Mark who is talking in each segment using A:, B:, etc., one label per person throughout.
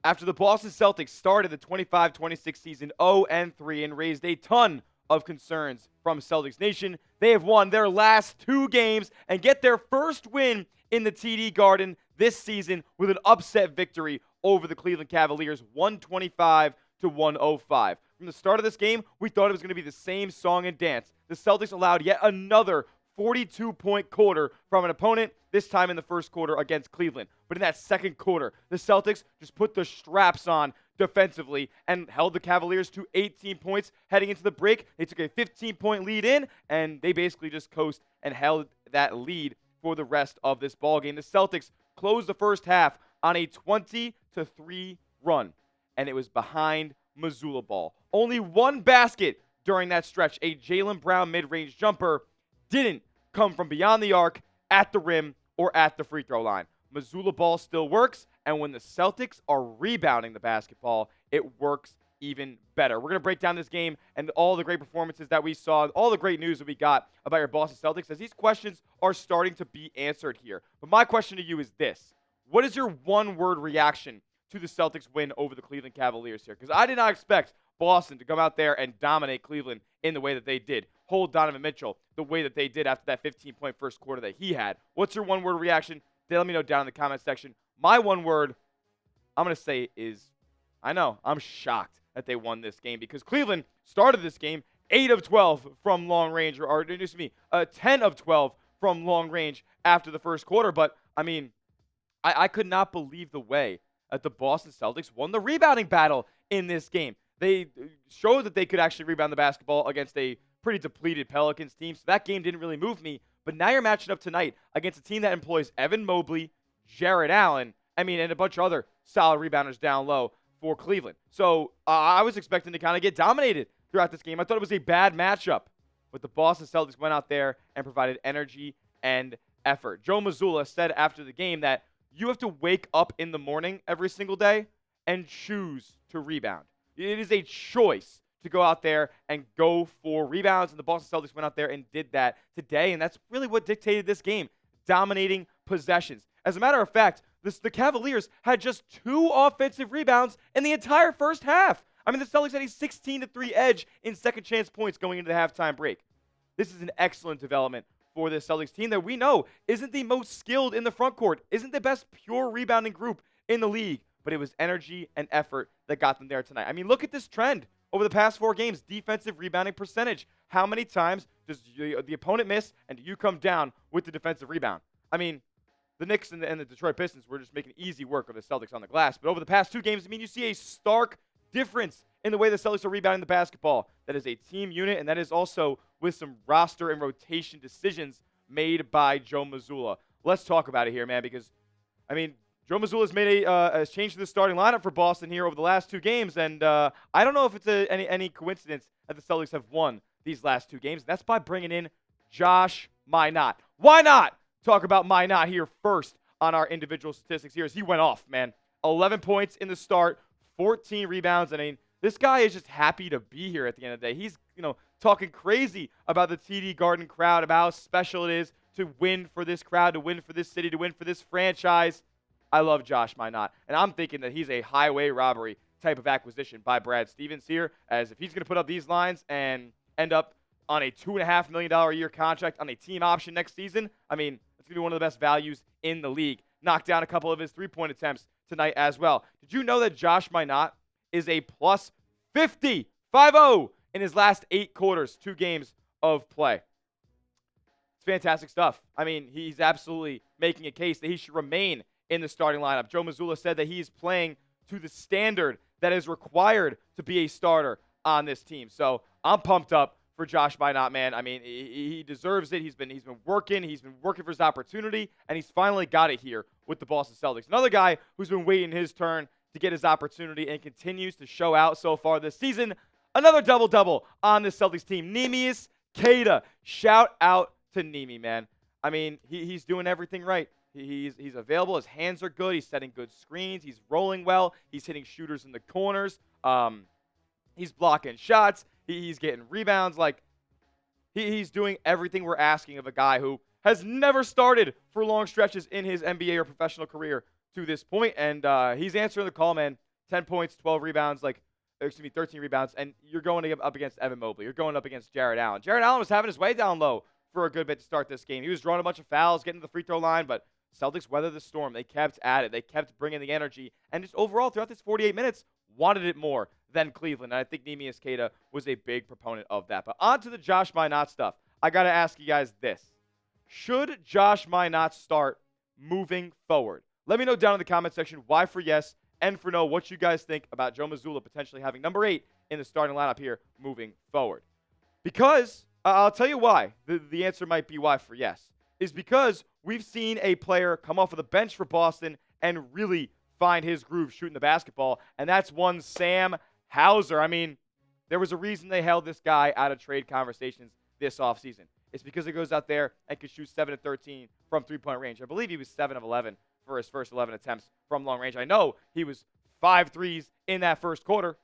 A: After the Boston Celtics started the 25-26 season 0-3 and raised a ton of concerns from Celtics Nation, they have won their last 2 games and get their first win in the TD Garden this season with an upset victory over the Cleveland Cavaliers, 125-105. From the start of this game, we thought it was going to be the same song and dance. The Celtics allowed yet another 42-point quarter from an opponent, this time in the first quarter against Cleveland. But in that second quarter, the Celtics just put the straps on defensively and held the Cavaliers to 18 points heading into the break. They took a 15-point lead in, and they basically just coast and held that lead for the rest of this ballgame. The Celtics closed the first half on a 20-3 run, and it was behind Missoula ball. Only one basket during that stretch, a Jaylen Brown mid-range jumper, didn't come from beyond the arc, at the rim, or at the free throw line. Missoula ball still works, and when the Celtics are rebounding the basketball, it works even better. We're going to break down this game and all the great performances that we saw, all the great news that we got about your Boston Celtics, as these questions are starting to be answered here. But my question to you is this. What is your one-word reaction to the Celtics win over the Cleveland Cavaliers here? Because I did not expect Boston to come out there and dominate Cleveland in the way that they did. Hold Donovan Mitchell the way that they did after that 15-point first quarter that he had. What's your one-word reaction? Let me know down in the comment section. My one word I'm going to say is, I know, I'm shocked that they won this game because Cleveland started this game 8 of 12 from long range, or excuse me, 10 of 12 from long range after the first quarter. But, I mean, I could not believe the way that the Boston Celtics won the rebounding battle in this game. They showed that they could actually rebound the basketball against a pretty depleted Pelicans team, so that game didn't really move me. But now you're matching up tonight against a team that employs Evan Mobley, Jarrett Allen, and a bunch of other solid rebounders down low for Cleveland. So I was expecting to kind of get dominated throughout this game. I thought it was a bad matchup, but the Boston Celtics went out there and provided energy and effort. Joe Mazzulla said after the game that you have to wake up in the morning every single day and choose to rebound. It is a choice to go out there and go for rebounds, and the Boston Celtics went out there and did that today, and that's really what dictated this game, dominating possessions. As a matter of fact, the Cavaliers had just 2 offensive rebounds in the entire first half. The Celtics had a 16-3 edge in second chance points going into the halftime break. This is an excellent development for this Celtics team that we know isn't the most skilled in the front court, isn't the best pure rebounding group in the league, but it was energy and effort that got them there tonight. Look at this trend over the past 4 games, defensive rebounding percentage. How many times does the opponent miss and do you come down with the defensive rebound? The Knicks and the Detroit Pistons were just making easy work of the Celtics on the glass. But over the past 2 games, you see a stark difference in the way the Celtics are rebounding the basketball. That is a team unit, and that is also with some roster and rotation decisions made by Joe Mazzulla. Let's talk about it here, man, because, Joe Mazzulla's made a change to the starting lineup for Boston here over the last 2 games, and I don't know if it's any coincidence that the Celtics have won these last 2 games. That's by bringing in Josh Minott. Why not talk about Maynot here first on our individual statistics here as he went off, man. 11 points in the start, 14 rebounds. This guy is just happy to be here at the end of the day. He's, talking crazy about the TD Garden crowd, about how special it is to win for this crowd, to win for this city, to win for this franchise. I love Josh Minott, and I'm thinking that he's a highway robbery type of acquisition by Brad Stevens here, as if he's going to put up these lines and end up on a $2.5 million a year contract on a team option next season, it's going to be one of the best values in the league. Knocked down a couple of his 3-point attempts tonight as well. Did you know that Josh Minott is a plus 50 in his last 8 quarters, 2 games of play? It's fantastic stuff. He's absolutely making a case that he should remain in the starting lineup. Joe Mazzulla said that he's playing to the standard that is required to be a starter on this team. So I'm pumped up for Josh Minott, man. He deserves it. He's been working. He's been working for his opportunity, and he's finally got it here with the Boston Celtics. Another guy who's been waiting his turn to get his opportunity and continues to show out so far this season. Another double-double on this Celtics team. Neemias Queta. Shout out to Nemi, man. He's doing everything right. He's available. His hands are good. He's setting good screens. He's rolling well. He's hitting shooters in the corners. He's blocking shots. He's getting rebounds. He's doing everything we're asking of a guy who has never started for long stretches in his NBA or professional career to this point. And he's answering the call, man. 10 points, 12 rebounds, 13 rebounds, and you're going up against Evan Mobley. You're going up against Jared Allen. Jared Allen was having his way down low for a good bit to start this game. He was drawing a bunch of fouls, getting to the free throw line, but Celtics weathered the storm. They kept at it. They kept bringing the energy, and just overall throughout this 48 minutes, wanted it more than Cleveland. And I think Neemias Queta was a big proponent of that. But on to the Josh Minott stuff. I got to ask you guys this. Should Josh Minott start moving forward? Let me know down in the comment section why for yes and for no what you guys think about Joe Mazzulla potentially having number 8 in the starting lineup here moving forward. Because I'll tell you why. The answer might be why for yes. Is because we've seen a player come off of the bench for Boston and really find his groove shooting the basketball, and that's one Sam Hauser. I mean, there was a reason they held this guy out of trade conversations this offseason. It's because he goes out there and can shoot 7 of 13 from three-point range. I believe he was 7 of 11 for his first 11 attempts from long range. I know he was 5 threes in that first quarter.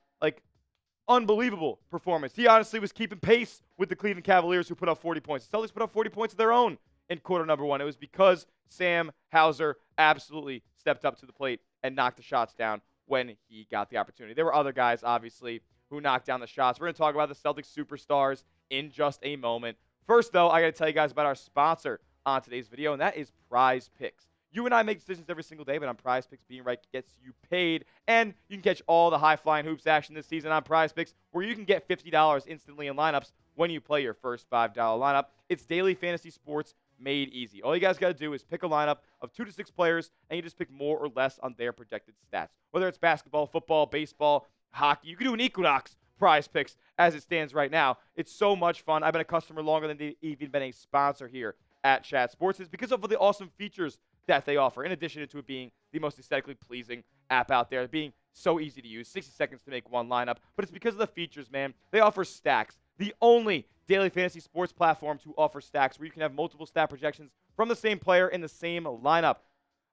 A: Unbelievable performance. He honestly was keeping pace with the Cleveland Cavaliers, who put up 40 points. The Celtics put up 40 points of their own in quarter number 1. It was because Sam Hauser absolutely stepped up to the plate and knocked the shots down when he got the opportunity. There were other guys, obviously, who knocked down the shots. We're going to talk about the Celtics superstars in just a moment. First, though, I got to tell you guys about our sponsor on today's video, and that is Prize Picks. You and I make decisions every single day, but on Prize Picks, being right gets you paid. And you can catch all the high-flying hoops action this season on Prize Picks, where you can get $50 instantly in lineups when you play your first $5 lineup. It's daily fantasy sports made easy. All you guys got to do is pick a lineup of 2 to 6 players, and you just pick more or less on their projected stats. Whether it's basketball, football, baseball, hockey, you can do an Equinox Prize Picks as it stands right now. It's so much fun. I've been a customer longer than they've even been a sponsor here at Chat Sports. It's because of the awesome features that they offer, in addition to it being the most aesthetically pleasing app out there, being so easy to use, 60 seconds to make one lineup. But it's because of the features, man. They offer stacks, the only daily fantasy sports platform to offer stacks where you can have multiple stat projections from the same player in the same lineup.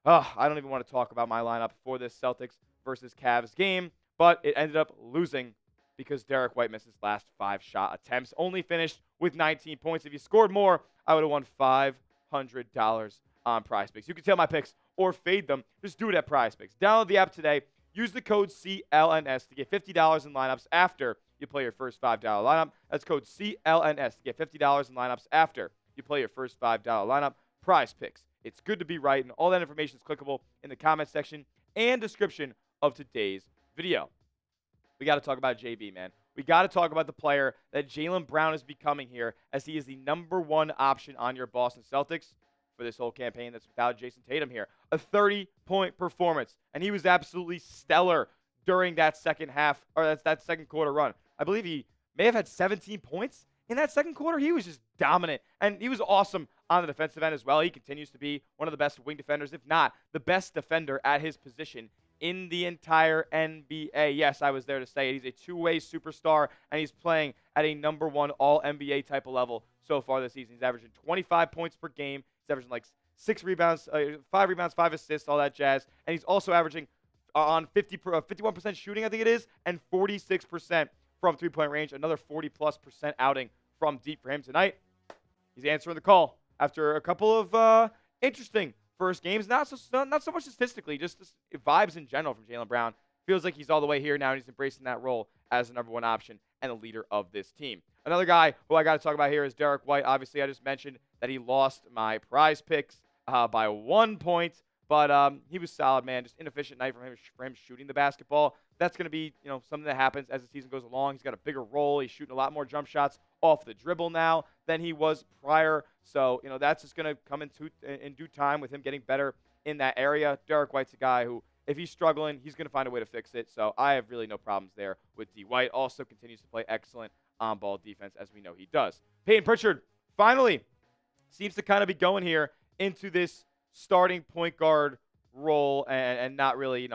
A: I don't even want to talk about my lineup for this Celtics versus Cavs game, but it ended up losing because Derek White missed his last 5 shot attempts, only finished with 19 points. If you scored more, I would have won $500 on Prize Picks. You can tell my picks or fade them. Just do it at Prize Picks. Download the app today. Use the code CLNS to get $50 in lineups after you play your first $5 lineup. That's code CLNS to get $50 in lineups after you play your first $5 lineup. Prize Picks. It's good to be right, and all that information is clickable in the comment section and description of today's video. We got to talk about JB, man. We got to talk about the player that Jaylen Brown is becoming here, as he is the number 1 option on your Boston Celtics for this whole campaign that's without Jason Tatum here. A 30-point performance, and he was absolutely stellar during that second half, or that second quarter run. I believe he may have had 17 points in that second quarter. He was just dominant, and he was awesome on the defensive end as well. He continues to be one of the best wing defenders, if not the best defender at his position in the entire NBA. Yes, I was there to say it. He's a two-way superstar, and he's playing at a number 1 all-NBA type of level so far this season. He's averaging 25 points per game. He's averaging 6 rebounds, 5 rebounds, 5 assists, all that jazz. And he's also averaging on 51% shooting, I think it is, and 46% from three-point range. Another 40+% outing from deep for him tonight. He's answering the call after a couple of interesting first games. Not so much statistically, just vibes in general from Jaylen Brown. Feels like he's all the way here now, and he's embracing that role as the number 1 option and the leader of this team. Another guy who I got to talk about here is Derek White. Obviously, I just mentioned that he lost my Prize Picks by 1 point, but he was solid, man. Just inefficient night for him shooting the basketball. That's going to be something that happens as the season goes along. He's got a bigger role. He's shooting a lot more jump shots off the dribble now than he was prior. So that's just going to come in due time with him getting better in that area. Derek White's a guy who, if he's struggling, he's going to find a way to fix it. So I have really no problems there with D. White. Also continues to play excellent on-ball defense, as we know he does. Peyton Pritchard finally seems to kind of be going here into this starting point guard role and not really,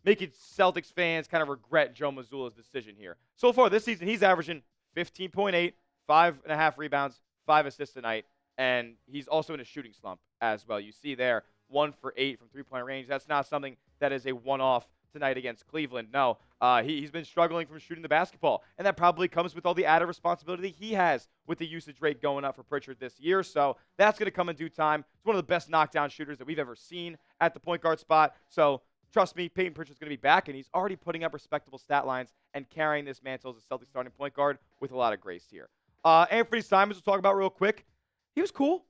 A: making Celtics fans kind of regret Joe Mazzulla's decision here. So far this season, he's averaging 15.8, 5.5 rebounds, 5 assists a night, and he's also in a shooting slump as well. You see there, 1 for 8 from three-point range. That's not something that is a one-off tonight against Cleveland. No, he's been struggling from shooting the basketball, and that probably comes with all the added responsibility he has with the usage rate going up for Pritchard this year. So that's going to come in due time. He's one of the best knockdown shooters that we've ever seen at the point guard spot. So trust me, Peyton Pritchard's going to be back, and he's already putting up respectable stat lines and carrying this mantle as a Celtics starting point guard with a lot of grace here. Anthony Simons, we'll talk about real quick. He was cool.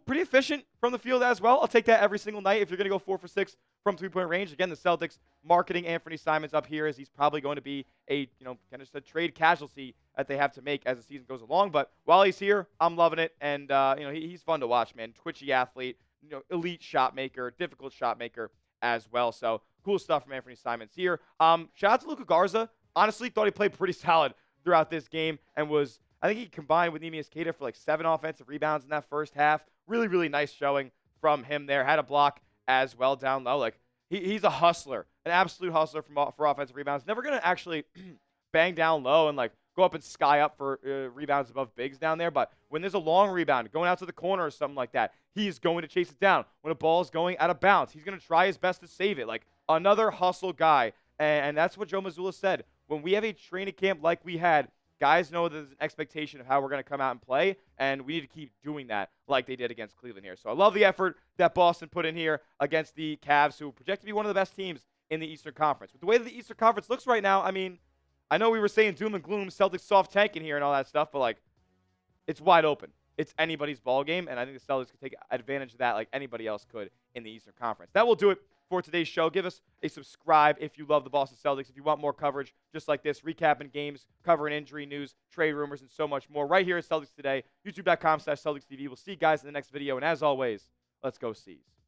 A: Pretty efficient from the field as well. I'll take that every single night if you're going to go 4 for 6 from three-point range. Again, the Celtics marketing Anthony Simons up here as he's probably going to be a, kind of just a trade casualty that they have to make as the season goes along. But while he's here, I'm loving it. And, he's fun to watch, man. Twitchy athlete, elite shot maker, difficult shot maker as well. So cool stuff from Anthony Simons here. Shout out to Luka Garza. Honestly, thought he played pretty solid throughout this game and I think he combined with Neemias Queta for like 7 offensive rebounds in that first half. Really, really nice showing from him there. Had a block as well down low. Like he's a hustler, an absolute hustler for offensive rebounds. Never going to actually bang down low and like go up and sky up for rebounds above bigs down there. But when there's a long rebound going out to the corner or something like that, he's going to chase it down. When a ball is going out of bounds, he's going to try his best to save it. Like another hustle guy. And that's what Joe Mazzulla said. When we have a training camp like we had, guys know there's an expectation of how we're going to come out and play, and we need to keep doing that like they did against Cleveland here. So I love the effort that Boston put in here against the Cavs, who project to be one of the best teams in the Eastern Conference. With the way that the Eastern Conference looks right now, I mean, I know we were saying doom and gloom, Celtics soft tanking here and all that stuff, but, like, it's wide open. It's anybody's ball game, and I think the Celtics could take advantage of that like anybody else could in the Eastern Conference. That will do it for today's show. Give us a subscribe if you love the Boston Celtics. If you want more coverage just like this, recapping games, covering injury news, trade rumors, and so much more right here at Celtics Today, youtube.com/CelticsTV. We'll see you guys in the next video, and as always, let's go C's.